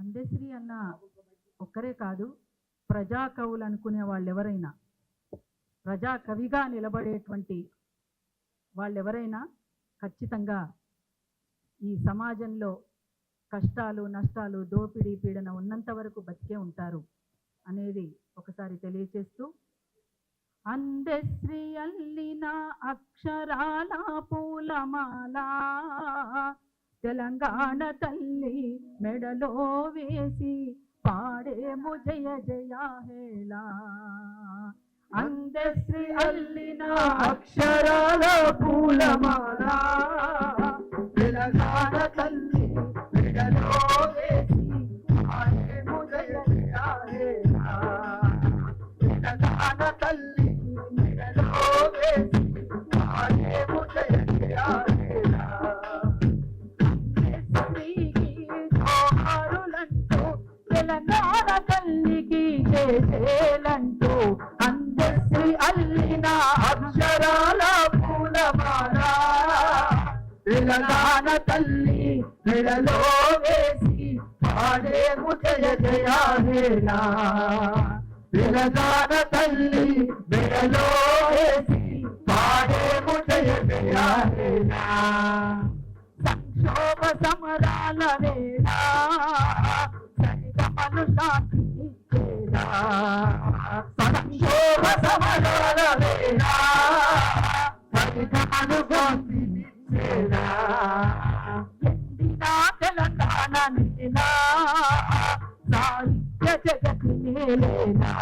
అందశ్రీ అన్న ఒక్కరే కాదు, ప్రజా కవులు అనుకునే వాళ్ళు ఎవరైనా, ప్రజా కవిగా నిలబడేటువంటి వాళ్ళెవరైనా ఖచ్చితంగా ఈ సమాజంలో కష్టాలు నష్టాలు దోపిడీ పీడన ఉన్నంత వరకు బతికే ఉంటారు అనేది ఒకసారి తెలియచేస్తూ, అందశ్రీ అల్లిన అక్షరాల పూలమాల తెలంగాణ తల్లి మెడలో వేసి పాడేము జయ జయ హేళ. అందశ్రీ అల్లిన అక్షరాల పూలమాల తెలంగాణ తల్లి మెడలో వేసి పాడేము జయ జయ హేళ. తెలంగాణ తల్లి మెడలో వేసి పాడేము జయ జయ హేళ. తెలంగాణ తల్లికి చేసేలంటూ అందశ్రీ అల్లిన అక్షరాల పూలమాల తెలంగాణ తల్లి మెడలో వేసి పాడేము జయ జయ హేళ. తెలంగాణ తల్లి మెడలో వేసి పాడేము జయ జయ హేళ. సంక్షోభ సమరాల వేళ సరిగమలు శాంతి ఇచ్చేలా. సంక్షోభ సమరాల వేళ సరిగమలు శాంతి ఇచ్చేలా. ఎండిన తెలంగాణ నేల సాహిత్య జగతి నేలేనా.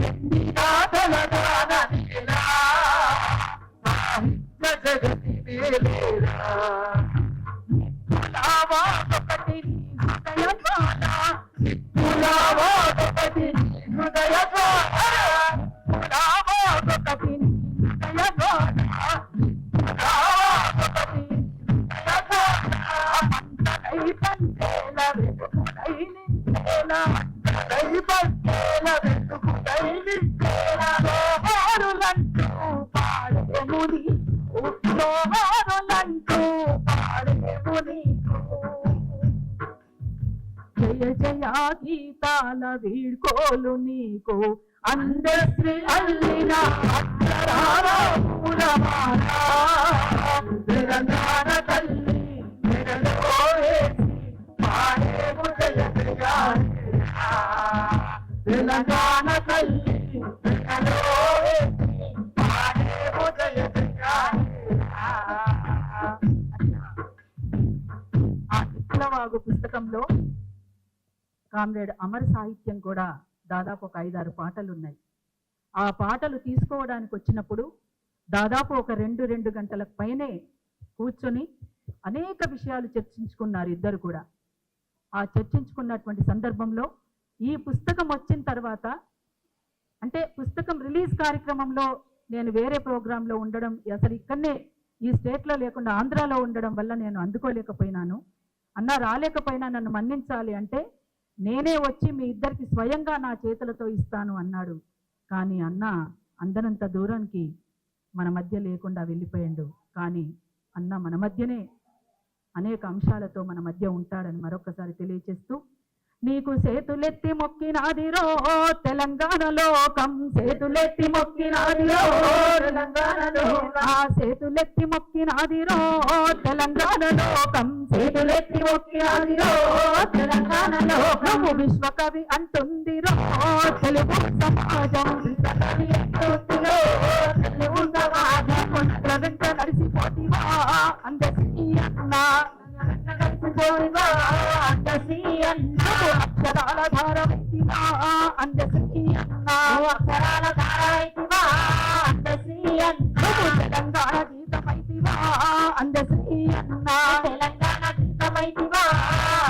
ఎండిన తెలంగాణ నేల సాహిత్య జగతి నేలేనా. ఒకటి హృదయపాన ఒకటి హృదయపాన ఒకటి హృదయపాన ఒకటి పంటలై పంటేల వెతుకుడై నింటేల పంటలై పంటేల వెతుకుడై నింటేల. లోహారులంటూ పాడేము నీకు, లోహారులంటూ పాడేము నీకు. జయ జయ గీతాల వీడ్కోలు నీకు అందశ్రీ అల్లిన అక్షరాల పూలమాల తెలంగాణ తల్లి మెడలో వేసి పాడేము జయ జయ హేళ. తెలంగాణ తల్లి మెడలో వేసి పాడేము జయ జయ హేళ. ఆ విప్లవాగు పుస్తకంలో కామ్రేడ్ అమర్ సాహిత్యం కూడా దాదాపు ఒక 5-6 పాటలు ఉన్నాయి. ఆ పాటలు తీసుకోవడానికి వచ్చినప్పుడు దాదాపు ఒక 2 గంటల పైనే కూర్చొని అనేక విషయాలు చర్చించుకున్నారు ఇద్దరు కూడా. ఆ చర్చించుకున్నటువంటి సందర్భంలో ఈ పుస్తకం వచ్చిన తర్వాత, అంటే పుస్తకం రిలీజ్ కార్యక్రమంలో నేను వేరే ప్రోగ్రాంలో ఉండడం, అసలు ఇక్కడనే ఈ స్టేట్లో లేకుండా ఆంధ్రాలో ఉండడం వల్ల నేను అందుకోలేకపోయినాను. అన్న రాలేకపోయినా నన్ను మన్నించాలి అంటే నేనే వచ్చి మీ ఇద్దరికి స్వయంగా నా చేతులతో ఇస్తాను అన్నాడు. కానీ అన్న అందనంత దూరానికి మన మధ్య లేకుండా వెళ్ళిపోయాడు. కానీ అన్న మన మధ్యనే అనేక అంశాలతో మన మధ్య ఉంటాడని మరొకసారి తెలియచేస్తూ, నీకు సేతులెత్తి మొక్కినాదిరో తెలంగాణ లోకం, సేతులెత్తి మొక్కినాదిరో తెలంగాణ లోకం. ఆ సేతులెత్తి మొక్కినాదిరో తెలంగాణ లోకం, సేతులెత్తి మొక్కినాదిరో తెలంగాణ లోకం. విశ్వకవి అంటుందిరో తెలుగు సమాజం, విశ్వకవి అంటుందిరో తెలుగు సమాజం. వెంట నడిసిపోతివా అందశ్రీ అన్న, కలిసిపోయివా అందశ్రీ అన్న. అక్షరాల ధారవైతివా అందశ్రీ అన్న, అక్షరాల ధారవైతివా అందశ్రీ అన్న. తెలంగాణ గీతమైతివా అందశ్రీ అన్న, తెలంగాణ గీతమైతివా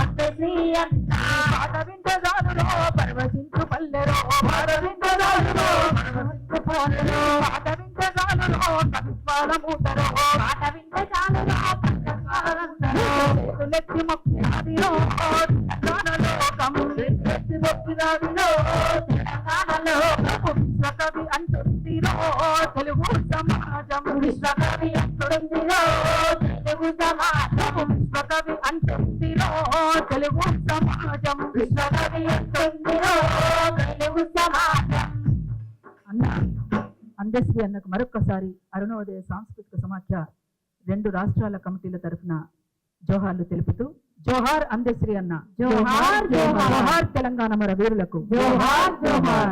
అందశ్రీ అన్న. పాట వింటదానులో పరవశించు పల్లెరో, పాట వింటదానులో పరవశించు పల్లెరో. పాట వింటదానులో కవిత్వాల మూటరో, పాట వింటదానులో పక్కలందరో. చేతులెత్తి మొక్కినాదిరో తెలంగాణ లోకం, చేతులెత్తి మొక్కినాదిరో తెలంగాణ లోకం. విశ్వకవి అంటుందిరో తెలుగు సమాజం, విశ్వకవి అంటుందిరో తెలుగు సమాజం. విశ్వకవి విశ్వకవియంతుందిరో తెలుగు సమాజం విశ్వకవియంతుందిరో తెలుగు సమాజం అన్న అందశ్రీ అన్నకు మరొక్కసారి అరుణోదయ సాంస్కృతిక సమాఖ్య 2 రాష్ట్రాల కమిటీల తరఫున జోహార్లు తెలుపుతూ జోహార్ అందశ్రీ అన్న, జోహార్ జోహార్ తెలంగాణ మన వీరులకు, జోహార్ జోహార్.